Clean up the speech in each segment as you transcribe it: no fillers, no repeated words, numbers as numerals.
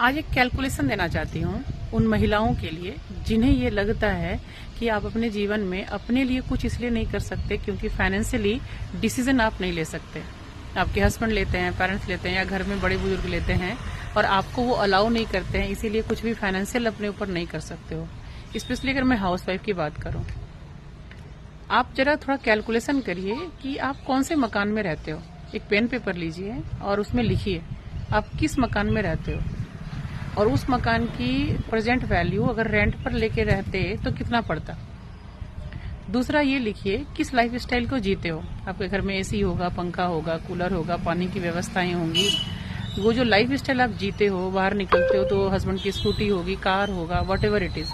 आज एक कैलकुलेशन देना चाहती हूँ उन महिलाओं के लिए जिन्हें ये लगता है कि आप अपने जीवन में अपने लिए कुछ इसलिए नहीं कर सकते क्योंकि फाइनेंशियली डिसीजन आप नहीं ले सकते। आपके हस्बैंड लेते हैं, पेरेंट्स लेते हैं या घर में बड़े बुजुर्ग लेते हैं और आपको वो अलाउ नहीं करते हैं, इसीलिए कुछ भी फाइनेंशियल अपने ऊपर नहीं कर सकते हो। स्पेशली अगर मैं हाउसवाइफ की बात करूँ, आप जरा थोड़ा कैलकुलेशन करिए कि आप कौन से मकान में रहते हो। एक पेन पेपर लीजिए और उसमें लिखिए आप किस मकान में रहते हो और उस मकान की प्रेजेंट वैल्यू अगर रेंट पर लेके रहते तो कितना पड़ता। दूसरा ये लिखिए किस लाइफ स्टाइल को जीते हो। आपके घर में एसी होगा, पंखा होगा, कूलर होगा, पानी की व्यवस्थाएं होंगी। वो जो लाइफ स्टाइल आप जीते हो, बाहर निकलते हो तो हस्बैंड की स्कूटी होगी, कार होगा, वट एवर इट इज,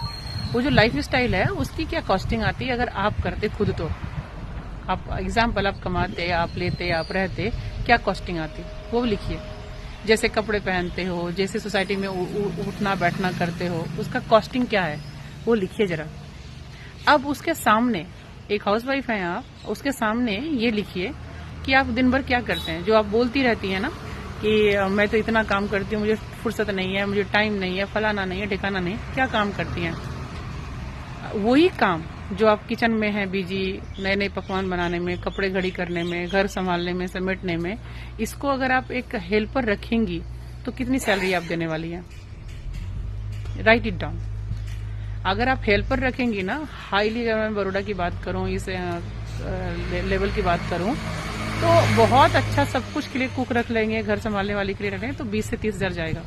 वो जो लाइफ स्टाइल है उसकी क्या कॉस्टिंग आती है अगर आप करते खुद तो। आप एग्जाम्पल, आप कमाते, आप लेते, आप रहते, क्या कॉस्टिंग आती वो लिखिए। जैसे कपड़े पहनते हो, जैसे सोसाइटी में उठना बैठना करते हो, उसका कॉस्टिंग क्या है वो लिखिए जरा। अब उसके सामने, एक हाउसवाइफ है आप, उसके सामने ये लिखिए कि आप दिन भर क्या करते हैं। जो आप बोलती रहती है ना कि मैं तो इतना काम करती हूँ, मुझे फुर्सत नहीं है, मुझे टाइम नहीं है, फलाना नहीं है, ठिकाना नहीं, क्या काम करती हैं। वही काम जो आप किचन में है बिजी, नए नए पकवान बनाने में, कपड़े घड़ी करने में, घर संभालने में, समेटने में, इसको अगर आप एक हेल्पर रखेंगी तो कितनी सैलरी आप देने वाली है। Right it down. अगर आप हेल्पर रखेंगी ना, हाईली, अगर मैं बड़ौदा की बात करूं, इस लेवल की बात करूं, तो बहुत अच्छा सब कुछ के लिए कुक रख लेंगे, घर संभालने वाली के लिए रखेंगे तो 20 से 30 हजार जाएगा,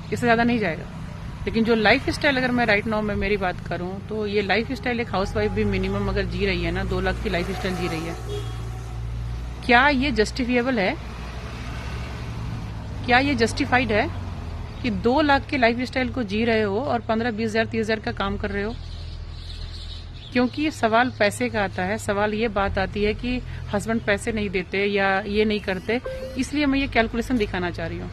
इससे ज्यादा नहीं जाएगा। लेकिन जो लाइफ स्टाइल, अगर मैं राइट नाउ में मेरी बात करूं तो ये लाइफ स्टाइल एक हाउसवाइफ भी मिनिमम अगर जी रही है ना, 2 लाख की लाइफ स्टाइल जी रही है, क्या ये जस्टिफिएबल है? क्या ये जस्टिफाइड है कि 2 लाख के लाइफ स्टाइल को जी रहे हो और 15, 20 हजार, 30 हजार का काम कर रहे हो? क्योंकि सवाल पैसे का आता है, सवाल ये बात आती है कि हस्बैंड पैसे नहीं देते या ये नहीं करते, इसलिए मैं ये कैलकुलेशन दिखाना चाह रही हूँ।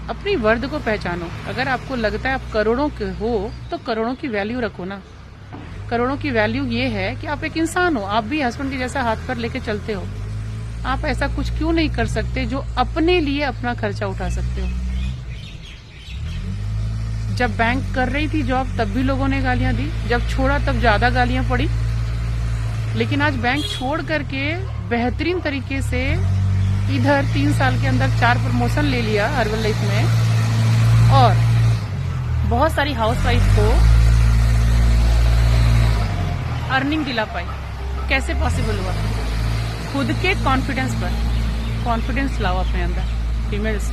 अपनी वर्द को पहचानो। अगर आपको लगता है आप करोड़ों के हो तो करोड़ों की वैल्यू रखो ना। करोड़ों की वैल्यू ये है कि आप एक इंसान हो, आप भी हस्बैंड के जैसा हाथ पर लेके चलते हो। आप ऐसा कुछ क्यों नहीं कर सकते जो अपने लिए अपना खर्चा उठा सकते हो। जब बैंक कर रही थी जॉब तब भी लोगों ने गालियां दी, जब छोड़ा तब ज्यादा गालियां पड़ी, लेकिन आज बैंक छोड़ करके बेहतरीन तरीके से इधर 3 साल के अंदर 4 प्रमोशन ले लिया हर्बल लाइफ में और बहुत सारी हाउसवाइफ को अर्निंग दिला पाई। कैसे पॉसिबल हुआ? खुद के कॉन्फिडेंस पर। कॉन्फिडेंस लाओ अपने अंदर फीमेल्स।